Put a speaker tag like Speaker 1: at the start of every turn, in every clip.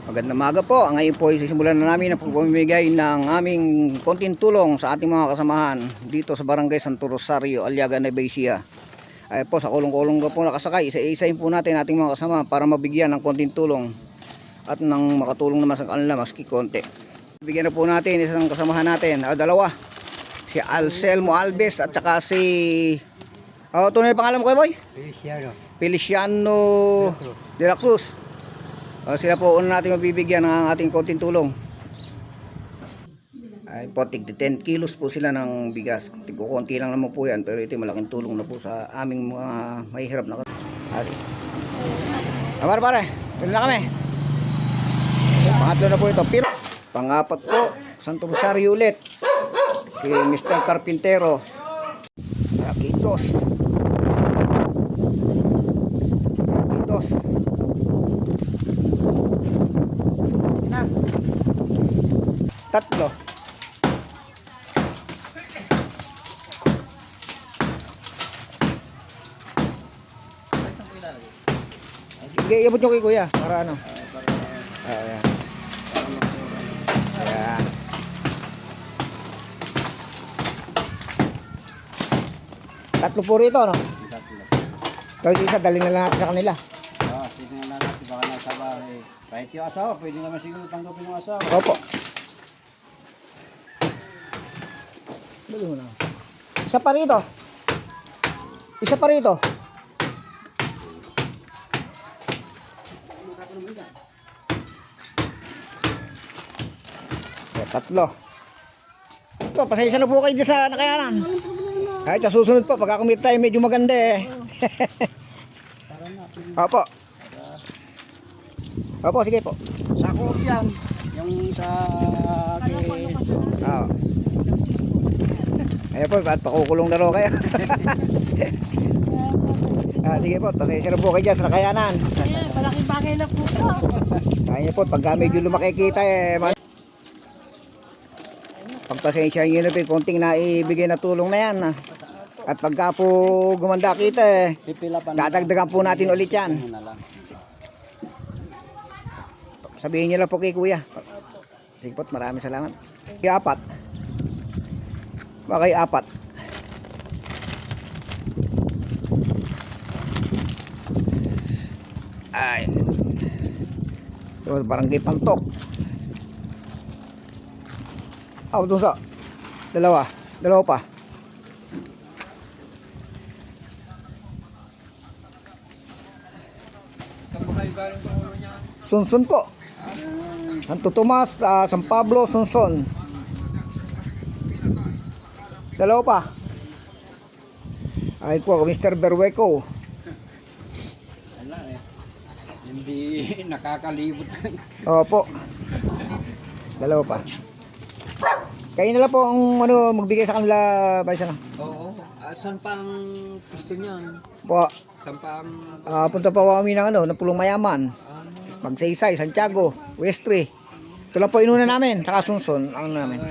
Speaker 1: Magandang umaga po. Ngayon po ay sisimulan na namin ang pagpamimigay ng aming konting tulong sa ating mga kasamahan dito sa Barangay Santo Rosario, Aliaga, Nueva Ecija. Ay po, sa kulong-kulong po nakasakay. Isa-isahin po natin ating mga kasama para mabigyan ng konting tulong at nang makatulong naman sa kanila maski konti. Bigyan na po natin isang kasamahan natin, dalawa. Si Anselmo Alves at saka si... tunay pangalan mo kayo, boy? Feliciano de la Cruz. Sila po una natin mabibigyan ng ating konting tulong. Ay po, tig 10 kilos po sila ng bigas. Konti lang naman po yan, pero ito malaking tulong na po sa aming mga mahihirap na kasi. Pare, dali na kami. Pangatlo na po ito. Pero pangapat po, Santo Rosario ulit. Si Mr. Carpintero. Kitos. Tatlo. Sige, iabot nyo kay kuya para ano. Ayan. Ayan. Tatlo po rito, no? Kahit isa, dali na lang natin sa kanila.
Speaker 2: Sige na lang natin, baka nasa bahay. Kahit yung asawa, pwede naman siguro tanggapin yung asawa.
Speaker 1: Opo. Dali mo na. Isa pa rito. Isa pa rito. Tatlo. Ito, pasensya na po kayo dyan sa nakayanan. Kahit sa susunod po, pagka kumita tayo medyo maganda eh. Opo. Opo, sige po.
Speaker 2: Sa coop yan. Yung sa...
Speaker 1: Oo. Ayan po, ba't pakukulong na ro kayo? Sige po, pasensya na po kayo dyan sa nakayanan.
Speaker 3: Malaking bagay na po ito.
Speaker 1: Ayan po, pagka medyo lumakikita eh. Pagpasensya nyo na po, konting naibigay na tulong na yan. At pagka po gumanda kita eh, dadagdagan po natin ulit yan. Sabihin nyo lang po kay kuya. Sige po, maraming salamat. Kaya apat. Bakay apat. Ay. So, barangay Pantok. Doon sa dalawa pa. Sunsun po. Santo Tomas, San Pablo, Sunsun. Dalawa pa. Ay po, Mr. Berweco.
Speaker 2: Wala eh. Hindi nakakalibot.
Speaker 1: Opo. Dalawa pa. Kayo na lang po ang magbigay sa kanila, Baysa na.
Speaker 2: Oo. Saan pa ang gusto niyan?
Speaker 1: Po.
Speaker 2: Saan pa ang...
Speaker 1: Punta pa kami ng Pulong Mayaman. Magsaysay, Santiago, Westry. Ito lang po inuna namin, saka Sunsun ang namin.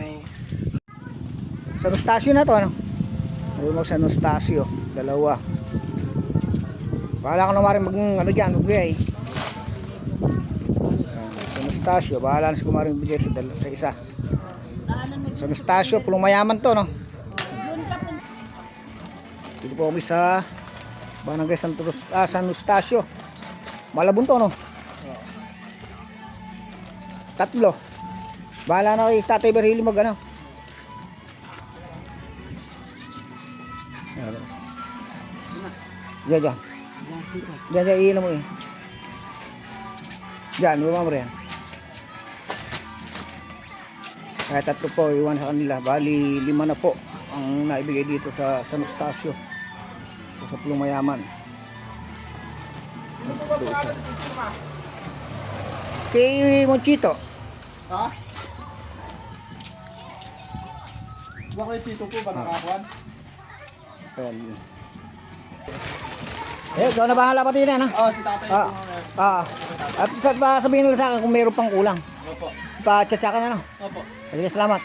Speaker 1: San Eustacio na to, ano? Ayun, San Eustacio, dalawa. Bahala ka naman rin magbigay. San Eustacio, bahala na si kumaring bigay sa isa. San Eustacio, Pulong Mayaman to, no? Dito po kami sa Barangay San Eustacio. Malabon to, no? Tatlo. Bahala na kay Tatay Berhili mag-ano. Diyan. Diyan, iinom mo eh. Diyan, bumama mo rin. Kaya tatlo po, iwan sa kanila. Bali, 5 na po ang naibigay dito sa San Eustacio. Sa Pulong Mayaman. Kay Monchito.
Speaker 4: Ha? Bakit tito ko ba nakakuan?
Speaker 1: Ayan. Ikaw na bahala pati na, no?
Speaker 4: Si tatay
Speaker 1: Ah,
Speaker 4: ko.
Speaker 1: At sabihin nila sa akin kung mayroon pang kulang.
Speaker 4: Opo.
Speaker 1: Pa-chat-chakan na, no?
Speaker 4: Opo.
Speaker 1: Sige, salamat.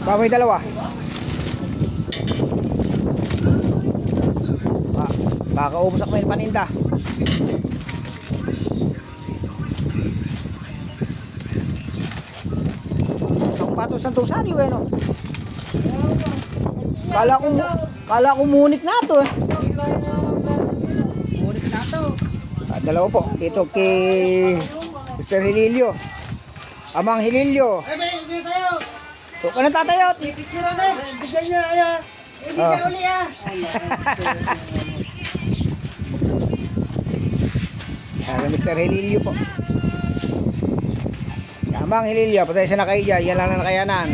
Speaker 1: May dalawa. Baka ubos ako may paninda. Santo Rosario eh, no? Kala ko munit na to eh.
Speaker 3: Ulit na to.
Speaker 1: Dalawa po, dito kay Mr. Hililio. Amang Hililio.
Speaker 3: Hindi tayo.
Speaker 1: So, ka na tatayot.
Speaker 3: Picture na. Bigyan niya, ayan. Hindi
Speaker 1: Ah.
Speaker 3: na uli ah.
Speaker 1: Mr. Hililio po. Amang Hililio, pasensya na kayo dyan. Yan lang na nakayanan.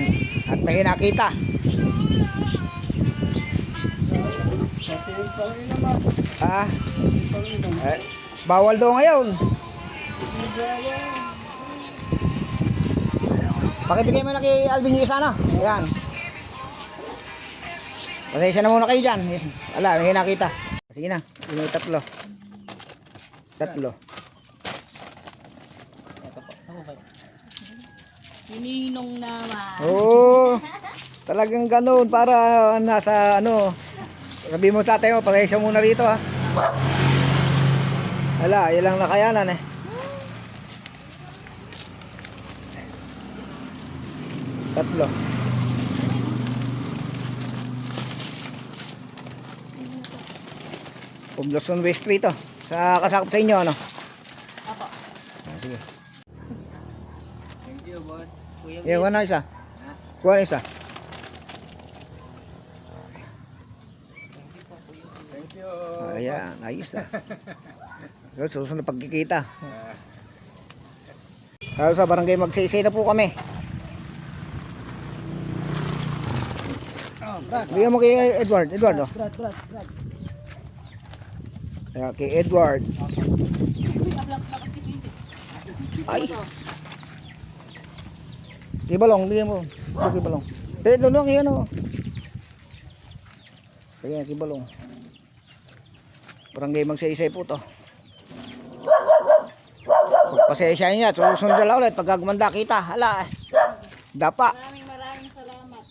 Speaker 1: At may nakita. Ah, bawal daw ngayon. Pakibigay mo na kay Alvin yung isa na. Ayan. Pasensya na muna kayo dyan. Ala, may nakita. Sige na, yung tatlo. Tatlo.
Speaker 5: Nininong naman.
Speaker 1: Oo. Talagang ganun para nasa ano. Sabi mo tatay mo, pasensya muna rito ha. Ala, yun lang nakayanan eh. Tatlo. Poblacion West Street to. Sa kasakop sa inyo ano?
Speaker 5: Apo.
Speaker 1: Sige.
Speaker 5: Thank you, boss. Kuya
Speaker 1: Yeah, kuha na isa. Kuha na isa.
Speaker 2: Thank you.
Speaker 1: Ayan, ayos na. Susunod na pagkikita. Sa barangay magsaysay na po kami. Bigyan mo kay Edward. Edward oh.
Speaker 3: Brad.
Speaker 1: Ayan, kay Edward. Ay. Kay Balong, bigyan mo. Ito kay Balong. Ito lang yan oh. Ayan, kay Balong. Barangay magsaysay po to. Pasensya niya, susunod na lang ulit pagka gumanda kita. Hala eh. Dapa.
Speaker 5: Maraming salamat.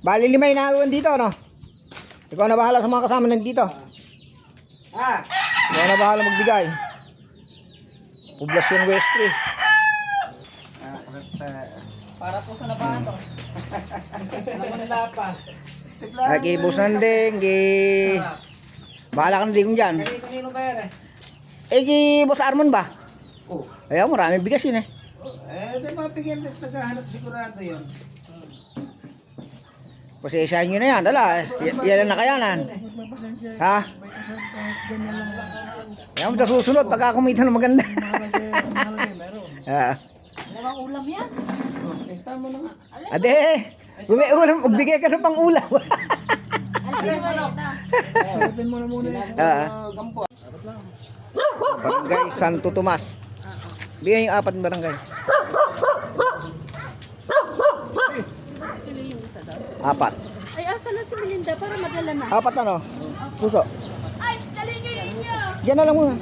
Speaker 1: Bali 5 na dito no. Ikaw na bahala sa mga kasama nandito. Ikaw na bahala magbigay. Poblacion West 3.
Speaker 3: Para po sa labahan to. Naman lapa.
Speaker 1: Ay, kay Busanding, kay... Bahala ka na din dyan.
Speaker 3: Kanino kaya eh?
Speaker 1: Eh, kay Boss Armon ba?
Speaker 3: Oh.
Speaker 1: Ayaw, maraming bigas yun eh.
Speaker 3: Di ba bigyan naghahanap sigurado yun?
Speaker 1: Pasensyahan nyo na yan, dala. Yan ang nakayanan. Ha? Yan mo sa susunod, pagka kumita ng maganda. Ah.
Speaker 5: Dalawang ulam yan.
Speaker 3: Testa mo na nga.
Speaker 1: Ade, ulam, magbigay ka na pang ulam.
Speaker 3: Sagutin mo na muna yung gampo.
Speaker 1: Barangay Santo Tomas. Bigyan yung 4 barangay.
Speaker 5: Tuloy yung isa daw.
Speaker 1: 4.
Speaker 5: Ay, asa na si Melinda para madala na?
Speaker 1: 4 ano? Puso.
Speaker 5: Ay, dali nyo yun nyo.
Speaker 1: Diyan na lang muna.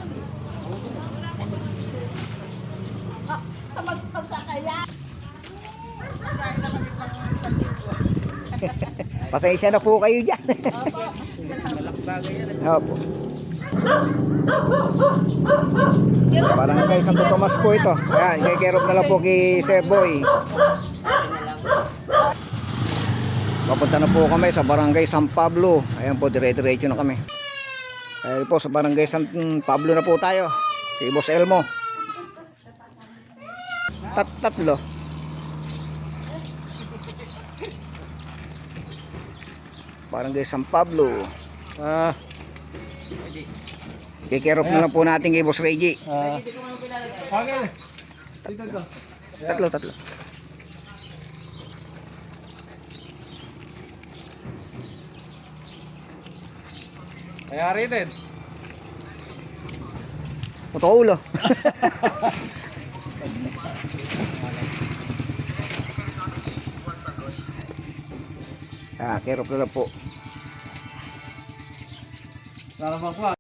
Speaker 5: Sa magsasakaya.
Speaker 1: Pasensya na po kayo dyan. Opo. Barangay Santo Tomas po ito. Ayan, kay-kerop na lang po kay Sir Boy. Papunta na po kami sa Barangay San Pablo. Ayan po, dire-diretso na kami. Ayan po, sa Barangay San Pablo na po tayo. Si Boss Elmo. Tatlo. Barangay San Pablo. Kikirop na lang po natin kay Boss Reggie.
Speaker 2: Okay. Dito ko.
Speaker 1: Tatlo.
Speaker 2: Mayari din.
Speaker 1: Totoo ulo. Kirop na lang po.
Speaker 2: Salamat po.